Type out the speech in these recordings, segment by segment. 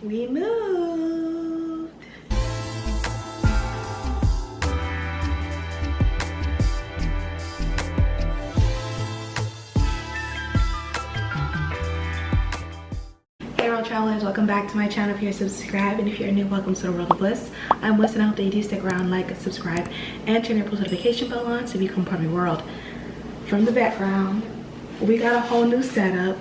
We moved. Hey world travelers, welcome back to my channel. If you're subscribed and if you're new, welcome to the world of bliss. I'm Bliss and I hope that you do stick around, like, subscribe, and turn your post notification bell on to become part of my world. From the background, we got a whole new setup.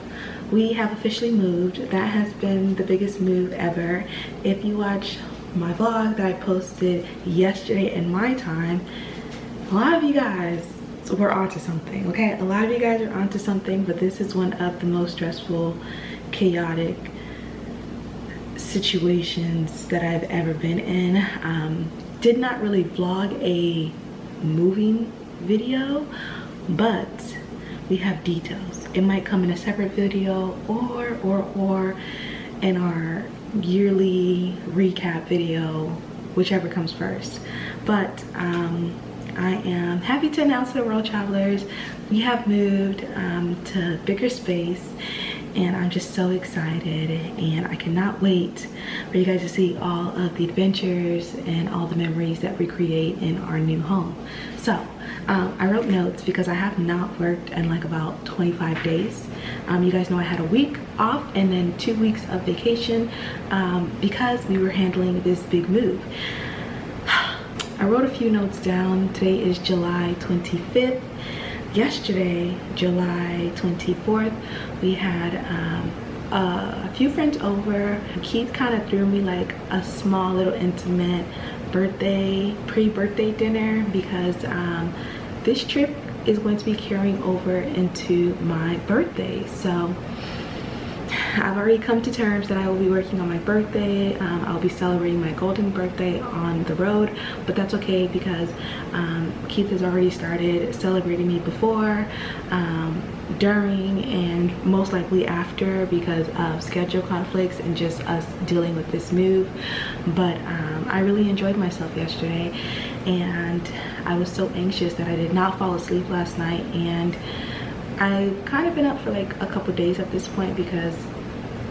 We have officially moved. That has been the biggest move ever. If you watch my vlog that I posted yesterday in my time, a lot of you guys were onto something, okay? A lot of you guys are onto something, but this is one of the most stressful, chaotic situations that I've ever been in. Did not really vlog a moving video, but we have details. It might come in a separate video or in our yearly recap video, whichever comes first. But I am happy to announce to the world travelers we have moved to bigger space, and I'm just so excited, and I cannot wait for you guys to see all of the adventures and all the memories that we create in our new home. So I wrote notes because I have not worked in like about 25 days. You guys know I had a week off and then 2 weeks of vacation because we were handling this big move. I wrote a few notes down. Today is July 25th. Yesterday, July 24th, we had a few friends over. Keith kind of threw me like a small little intimate pre-birthday dinner because this trip is going to be carrying over into my birthday. So I've already come to terms that I will be working on my birthday. I'll be celebrating my golden birthday on the road, but that's okay because Keith has already started celebrating me before, during, and most likely after because of schedule conflicts and just us dealing with this move. But I really enjoyed myself yesterday, and I was so anxious that I did not fall asleep last night, and I've kind of been up for like a couple days at this point because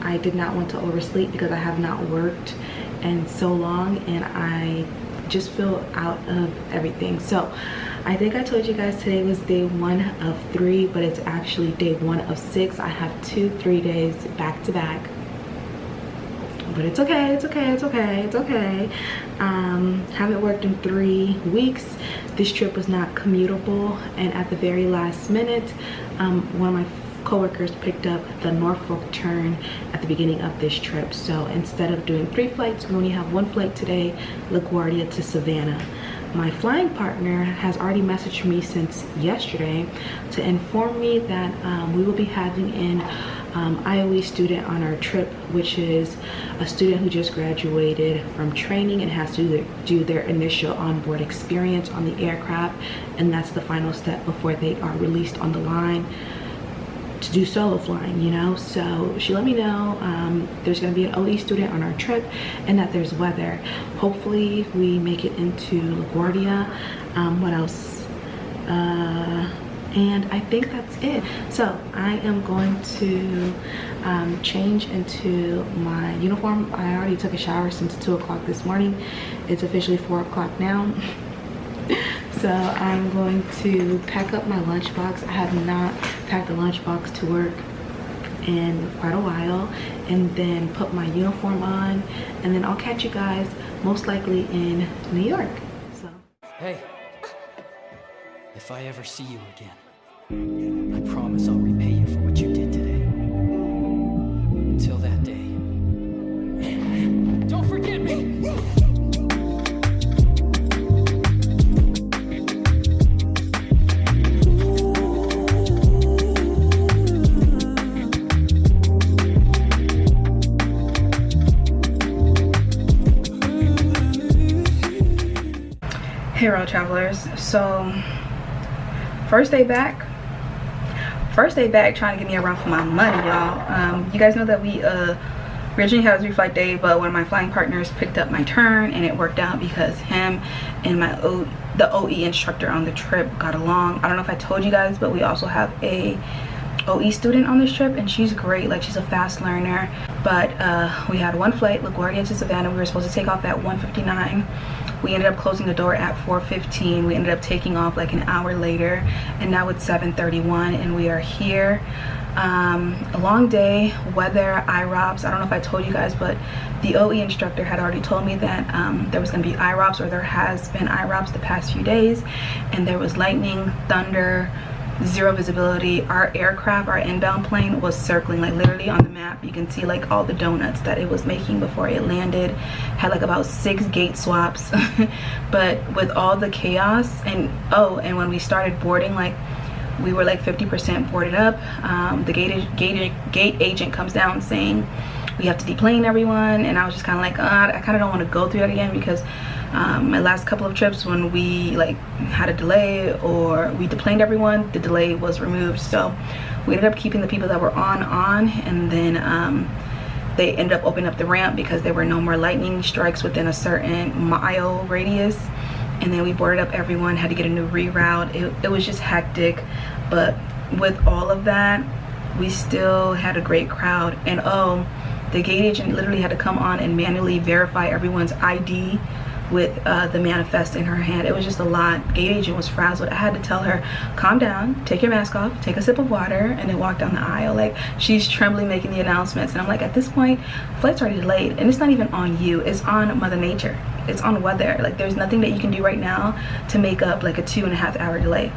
I did not want to oversleep because I have not worked in so long and I just feel out of everything. So I think I told you guys today was day 1 of 3, but it's actually day 1 of 6. I have 2-3 days back to back, but it's okay, it's okay, it's okay, it's okay. Haven't worked in 3 weeks. This trip was not commutable, and at the very last minute, one of my coworkers picked up the Norfolk turn at the beginning of this trip. So instead of doing 3 flights, we only have 1 flight today, LaGuardia to Savannah. My flying partner has already messaged me since yesterday to inform me that we will be having an IOE student on our trip, which is a student who just graduated from training and has to do their initial onboard experience on the aircraft, and that's the final step before they are released on the line to do solo flying, you know. So she let me know there's going to be an OE student on our trip and that there's weather. Hopefully we make it into LaGuardia. What else? And I think that's it. So I am going to change into my uniform. I already took a shower since 2 o'clock this morning. It's officially 4 o'clock now. So I'm going to pack up my lunchbox. I have not packed a lunchbox to work in quite a while, and then put my uniform on, and then I'll catch you guys most likely in New York. So hey, if I ever see you again, I promise I'll repay you for what you did today. Until that day, don't forget me. hey world travelers, so first day back trying to get me a run for my money, y'all. You guys know that we originally had a 3-flight day, but one of my flying partners picked up my turn, and it worked out because him and the OE instructor on the trip got along. I don't know if I told you guys, but we also have a OE student on this trip, and she's great. Like, she's a fast learner. But we had one flight, LaGuardia to Savannah. We were supposed to take off at 1:59. We ended up closing the door at 4:15. We ended up taking off like an hour later, and now it's 7:31 and we are here. A long day, weather, IROPS. I don't know if I told you guys, but the OE instructor had already told me that there was going to be IROPS, or there has been IROPS the past few days, and there was lightning, thunder, zero visibility. Our aircraft, our inbound plane, was circling like literally on the map. You can see like all the donuts that it was making before it landed. Had like about 6 gate swaps. But with all the chaos, and and when we started boarding, like we were like 50% boarded up. The gate agent comes down saying we have to deplane everyone, and I was just kind of like, I kind of don't want to go through that again, because my last couple of trips, when we like had a delay or we deplaned everyone, the delay was removed. So we ended up keeping the people that were on, and then they ended up opening up the ramp because there were no more lightning strikes within a certain mile radius. And then we boarded up everyone, had to get a new reroute. It was just hectic, but with all of that, we still had a great crowd. And the gate agent literally had to come on and manually verify everyone's ID with the manifest in her hand. It was just a lot. Gate agent was frazzled. I had to tell her, calm down, take your mask off, take a sip of water, and then walk down the aisle. Like, she's trembling making the announcements, and I'm like, at this point, flight's already delayed, and it's not even on you, it's on Mother Nature, it's on weather. Like, there's nothing that you can do right now to make up like a 2.5 hour delay.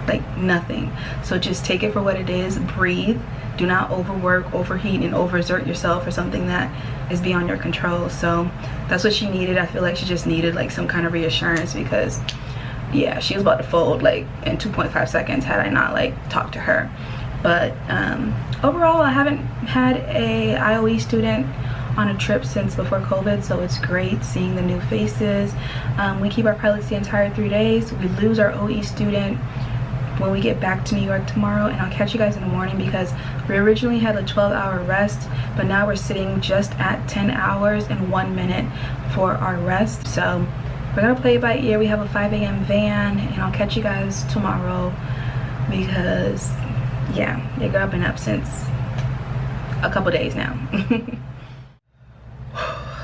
Like, nothing. So just take it for what it is, breathe, do not overwork, overheat, and overexert yourself for something that is beyond your control. So that's what she needed. I feel like she just needed like some kind of reassurance, because yeah, she was about to fold like in 2.5 seconds had I not like talked to her. But overall, I haven't had a IOE student on a trip since before COVID, so it's great seeing the new faces. We keep our pilots the entire 3 days. We lose our OE student when we get back to New York tomorrow, and I'll catch you guys in the morning, because we originally had a 12-hour rest, but now we're sitting just at 10 hours and 1 minute for our rest. So we're gonna play it by ear. We have a 5 a.m. van, and I'll catch you guys tomorrow, because yeah, your girl been up since a couple days now.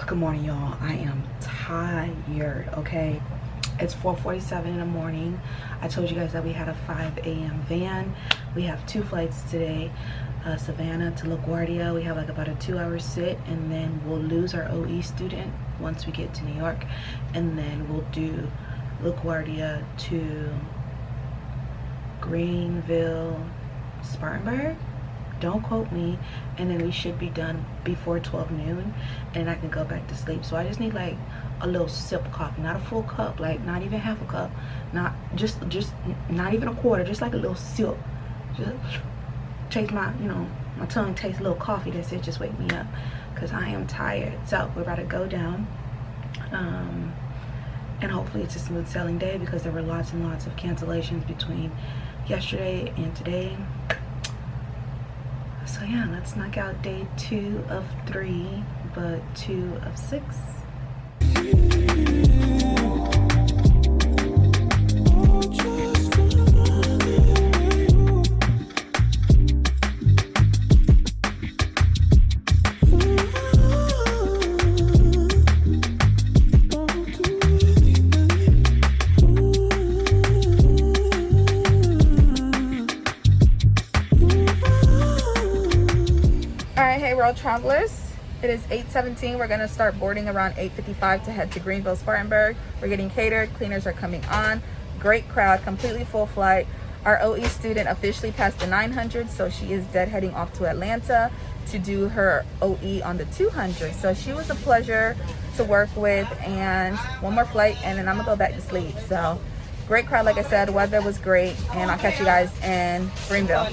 Good morning, y'all. I am tired, okay? It's 4:47 in the morning. I told you guys that we had a 5 a.m. van. We have 2 flights today, Savannah to LaGuardia. We have like about a 2-hour sit, and then we'll lose our OE student once we get to New York, and then we'll do LaGuardia to Greenville, Spartanburg. Don't quote me, and then we should be done before 12 noon, and I can go back to sleep. So I just need like a little sip of coffee, not a full cup, like not even half a cup, not just not even a quarter, just like a little sip. Just taste my, you know, my tongue tastes a little coffee. That's it. Just wake me up, because I am tired. So we're about to go down, and hopefully it's a smooth sailing day, because there were lots and lots of cancellations between yesterday and today. So yeah, let's knock out day 2 of 3, but 2 of 6. Travelers, it is 8:17. We're going to start boarding around 8:55 to head to Greenville, Spartanburg. We're getting catered, cleaners are coming on, great crowd, completely full flight. Our OE student officially passed the 900, so she is heading off to Atlanta to do her OE on the 200. So she was a pleasure to work with, and one more flight and then I'm gonna go back to sleep. So great crowd, like I said, weather was great, and I'll catch you guys in Greenville.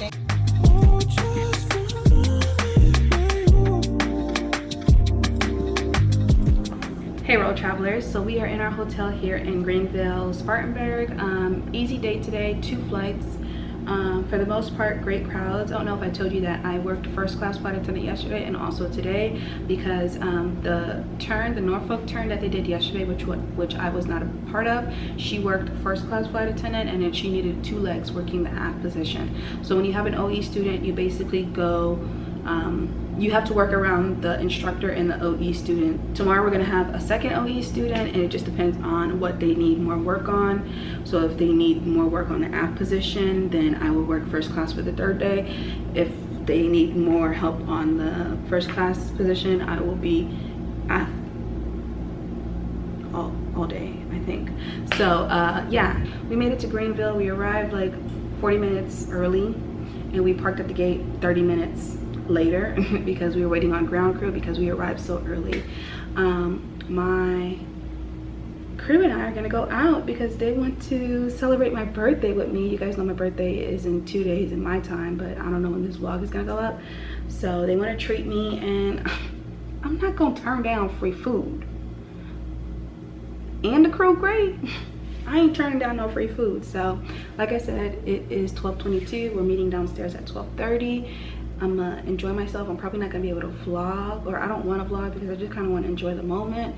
Hey road travelers, so we are in our hotel here in Greenville, Spartanburg. Easy day today, 2 flights. For the most part, great crowds. I don't know if I told you that I worked first class flight attendant yesterday and also today, because the Norfolk turn that they did yesterday, which I was not a part of, she worked first class flight attendant, and then she needed 2 legs working the aft position. So when you have an OE student, you basically go you have to work around the instructor and the OE student. Tomorrow we're gonna have a second OE student, and it just depends on what they need more work on. So if they need more work on the aft position, then I will work first class for the third day. If they need more help on the first class position, I will be aft all day, I think. So yeah, we made it to Greenville. We arrived like 40 minutes early, and we parked at the gate 30 minutes later because we were waiting on ground crew because we arrived so early. My crew and I are gonna go out because they want to celebrate my birthday with me. You guys know my birthday is in 2 days in my time, but I don't know when this vlog is gonna go up. So they want to treat me, and I'm not gonna turn down free food. And the crew great. I ain't turning down no free food. So like I said, it is 12:22. We're meeting downstairs at 12:30. I'm gonna enjoy myself. I'm probably not gonna be able to vlog, or I don't want to vlog because I just kind of want to enjoy the moment.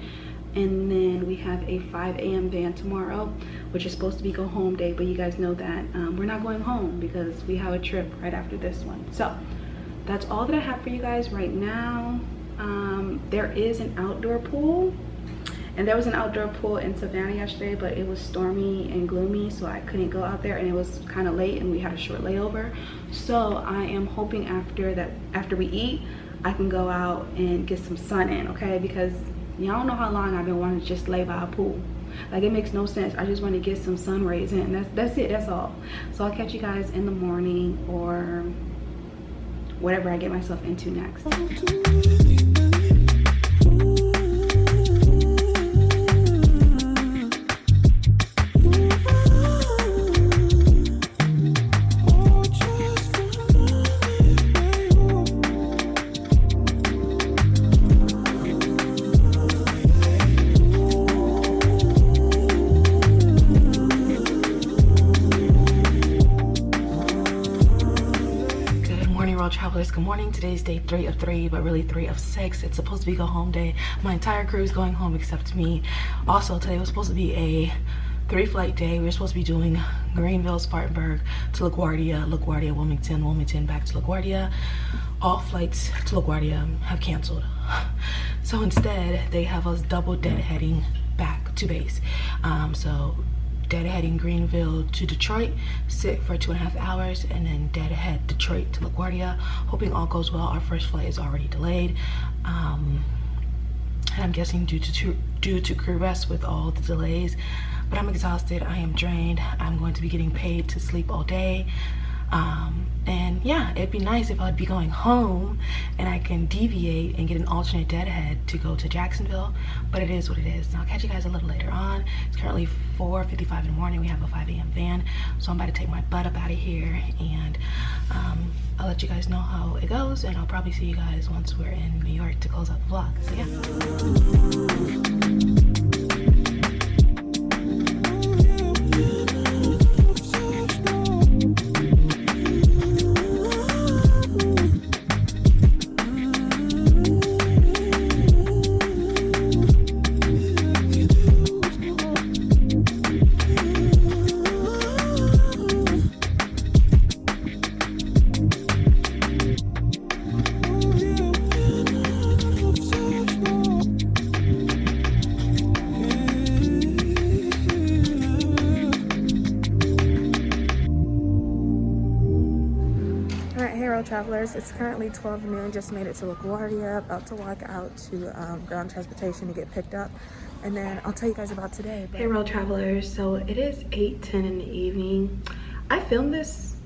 And then we have a 5 a.m. van tomorrow, which is supposed to be go home day, but you guys know that we're not going home because we have a trip right after this one. So that's all that I have for you guys right now. There is an outdoor pool, and there was an outdoor pool in Savannah yesterday, but it was stormy and gloomy, so I couldn't go out there, and it was kind of late and we had a short layover. So I am hoping after we eat, I can go out and get some sun in, okay? Because y'all know how long I've been wanting to just lay by a pool. Like, it makes no sense. I just want to get some sun rays in. That's it, that's all. So I'll catch you guys in the morning or whatever I get myself into next. Travelers, good morning. Today's day 3 of 3, but really 3 of 6. It's supposed to be go home day. My entire crew is going home except me. Also, today was supposed to be a 3-flight day. We were supposed to be doing Greenville, Spartanburg to LaGuardia, LaGuardia, Wilmington, Wilmington back to LaGuardia. All flights to LaGuardia have canceled. So instead, they have us double deadheading back to base. So deadheading Greenville to Detroit, sit for 2.5 hours, and then deadhead Detroit to LaGuardia. Hoping all goes well. Our first flight is already delayed, and I'm guessing due to crew rest with all the delays. But I'm exhausted. I am drained. I'm going to be getting paid to sleep all day. And yeah, it'd be nice if I'd be going home and I can deviate and get an alternate deadhead to go to Jacksonville, but it is what it is. And I'll catch you guys a little later on. It's currently 4:55 in the morning. We have a 5 a.m. van, so I'm about to take my butt up out of here, and I'll let you guys know how it goes, and I'll probably see you guys once we're in New York to close out the vlog. So yeah. Travelers, it's currently 12 noon. Just made it to LaGuardia, about to walk out to ground transportation to get picked up, and then I'll tell you guys about today. Hey road travelers, so it is 8:10 in the evening. I filmed this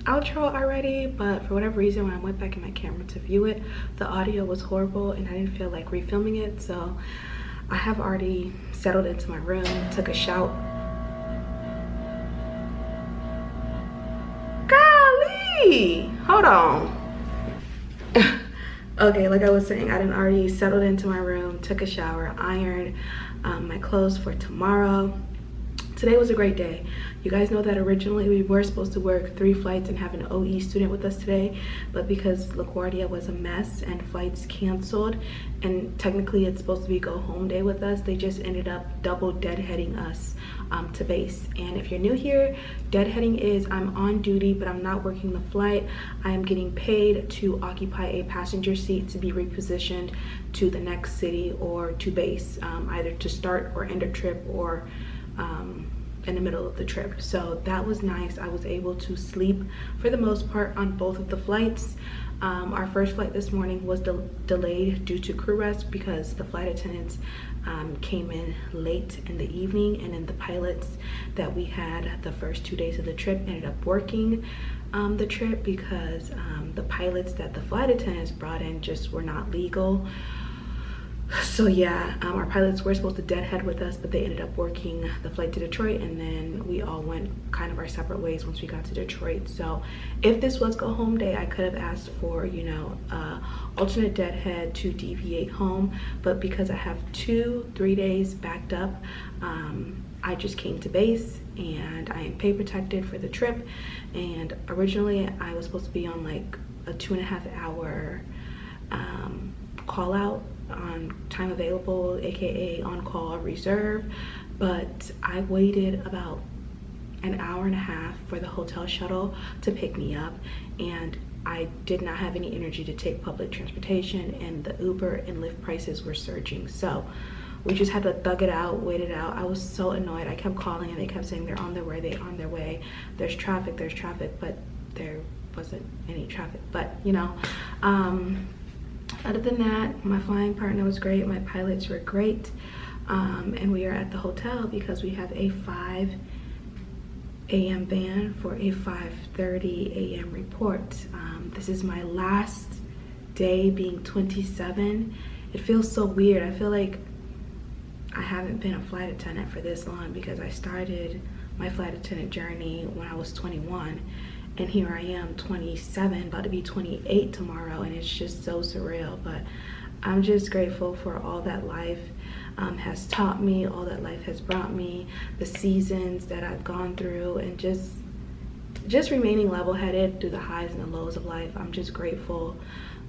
outro already, but for whatever reason, when I went back in my camera to view it, the audio was horrible and I didn't feel like refilming it. So I have already settled into my room, took a shower. Hold on. Okay, like I was saying, I done already settled into my room, took a shower, ironed my clothes for tomorrow. Today was a great day. You guys know that originally we were supposed to work 3 flights and have an OE student with us today, but because LaGuardia was a mess and flights canceled, and technically it's supposed to be go home day with us, they just ended up double deadheading us to base. And if you're new here, deadheading is I'm on duty, but I'm not working the flight. I am getting paid to occupy a passenger seat to be repositioned to the next city or to base, either to start or end a trip, or in the middle of the trip. So that was nice. I was able to sleep for the most part on both of the flights. Our first flight this morning was delayed due to crew rest because the flight attendants came in late in the evening, and then the pilots that we had the first 2 days of the trip ended up working the trip because the pilots that the flight attendants brought in just were not legal. So yeah, our pilots were supposed to deadhead with us, but they ended up working the flight to Detroit, and then we all went kind of our separate ways once we got to Detroit. So if this was go home day, I could have asked for, you know, alternate deadhead to deviate home, but because I have 2-3 days backed up, I just came to base, and I am pay protected for the trip. And originally I was supposed to be on like a 2.5 hour call out on time available, aka on call reserve, but I waited about an hour and a half for the hotel shuttle to pick me up, and I did not have any energy to take public transportation, and the Uber and Lyft prices were surging. So we just had to thug it out, wait it out. I was so annoyed. I kept calling and they kept saying they're on their way, they're on their way. There's traffic, but there wasn't any traffic. But you know, other than that, my flying partner was great, my pilots were great, and we are at the hotel because we have a 5 a.m. van for a 5:30 a.m. report. This is my last day being 27. It feels so weird. I feel like I haven't been a flight attendant for this long because I started my flight attendant journey when I was 21. And here I am, 27, about to be 28 tomorrow, and it's just so surreal. But I'm just grateful for all that life has taught me, all that life has brought me, the seasons that I've gone through, and just remaining level-headed through the highs and the lows of life. I'm just grateful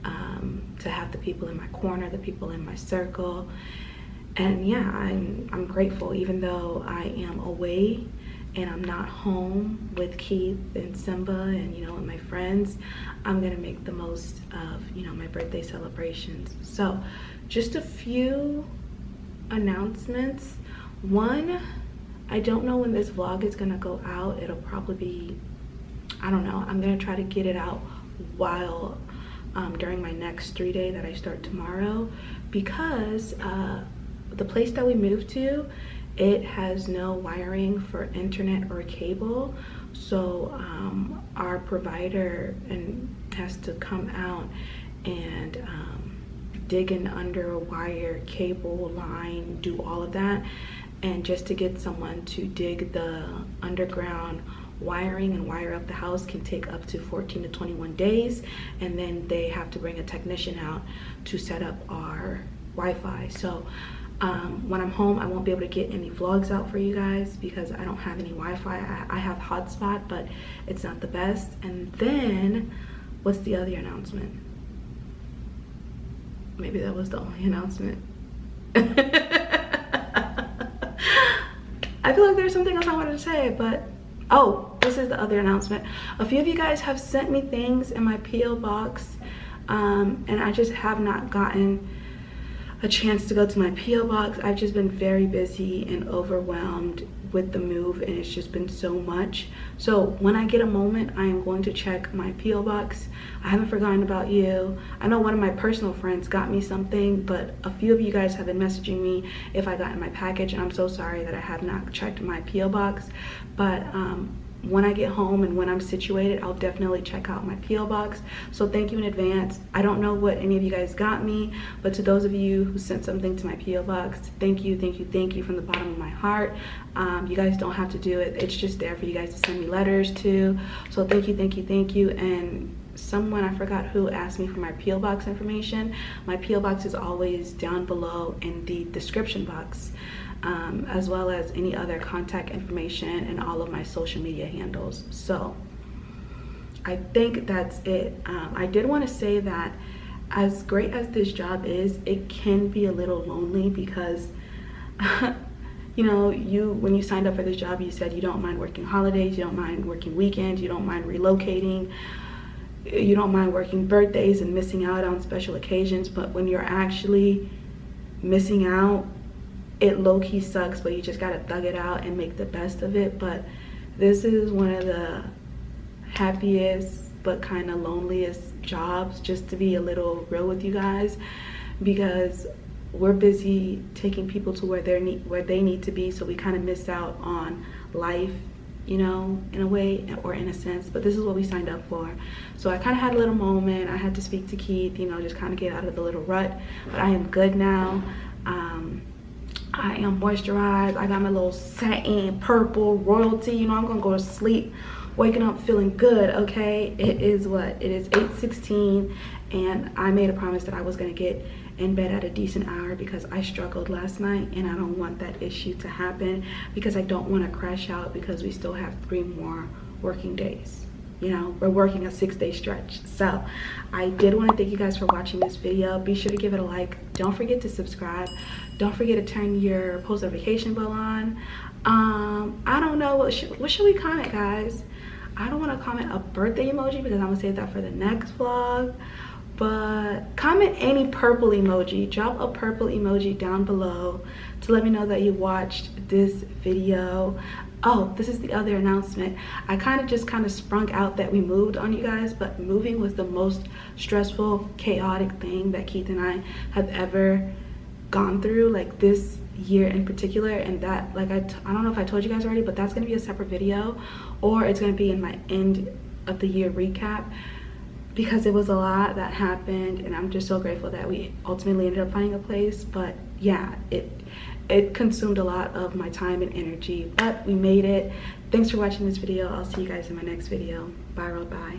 to have the people in my corner, the people in my circle. And yeah, I'm grateful, even though I am away and I'm not home with Keith and Simba and, you know, and my friends, I'm gonna make the most of, you know, my birthday celebrations. So just a few announcements. One, I don't know when this vlog is gonna go out. It'll probably be, I don't know, I'm gonna try to get it out while during my next 3-day that I start tomorrow, because the place that we moved to, it has no wiring for internet or cable. So our provider has to come out and dig an under wire cable line, do all of that. And just to get someone to dig the underground wiring and wire up the house can take up to 14 to 21 days. And then they have to bring a technician out to set up our Wi-Fi. So when I'm home, I won't be able to get any vlogs out for you guys because I don't have any Wi-Fi. I have hotspot, but it's not the best. And then, what's the other announcement? Maybe that was the only announcement. I feel like there's something else I wanted to say, but oh, this is the other announcement. A few of you guys have sent me things in my P.O. box, and I just have not gotten a chance to go to my P.O. box. I've just been very busy and overwhelmed with the move, and it's just been so much. So when I get a moment, I am going to check my P.O. box. I haven't forgotten about you. I know one of my personal friends got me something, but a few of you guys have been messaging me if I got in my package, and I'm so sorry that I have not checked my P.O. box. But when I get home and when I'm situated, I'll definitely check out my P.O. box. So thank you in advance. I don't know what any of you guys got me, but to those of you who sent something to my P.O. box, thank you, thank you, thank you from the bottom of my heart. You guys don't have to do it. It's just there for you guys to send me letters to. So thank you, thank you, thank you. And someone, I forgot who, asked me for my P.O. box information. My P.O. box is always down below in the description box. As well as any other contact information and all of my social media handles. So I think that's it. I did want to say that as great as this job is, it can be a little lonely because you know, when you signed up for this job, you said you don't mind working holidays, you don't mind working weekends, you don't mind relocating, you don't mind working birthdays and missing out on special occasions. But when you're actually missing out, it low-key sucks, but you just gotta thug it out and make the best of it. But this is one of the happiest but kind of loneliest jobs, just to be a little real with you guys, because we're busy taking people to where they need to be, so we kind of miss out on life, you know, in a way or in a sense. But this is what we signed up for. So I kind of had a little moment. I had to speak to Keith, you know, just kind of get out of the little rut. But I am good now. I am moisturized. I got my little satin purple royalty. You know, I'm gonna go to sleep waking up feeling good. Okay, it is 8:16, and I made a promise that I was gonna get in bed at a decent hour because I struggled last night, and I don't want that issue to happen, because I don't want to crash out, because we still have 3 more working days. You know, we're working a 6-day stretch. So I did want to thank you guys for watching this video. Be sure to give it a like. Don't forget to subscribe. Don't forget to turn your post notification bell on. I don't know, what should we comment, guys? I don't want to comment a birthday emoji because I'm gonna save that for the next vlog. But comment any purple emoji. Drop a purple emoji down below to let me know that you watched this video. Oh, this is the other announcement. I kind of sprung out that we moved on you guys, but moving was the most stressful, chaotic thing that Keith and I have ever gone through, like this year in particular. And that, like, I don't know if I told you guys already, but that's gonna be a separate video, or it's gonna be in my end of the year recap, because it was a lot that happened, and I'm just so grateful that we ultimately ended up finding a place. But yeah, it consumed a lot of my time and energy, but we made it. Thanks for watching this video. I'll see you guys in my next video. Bye.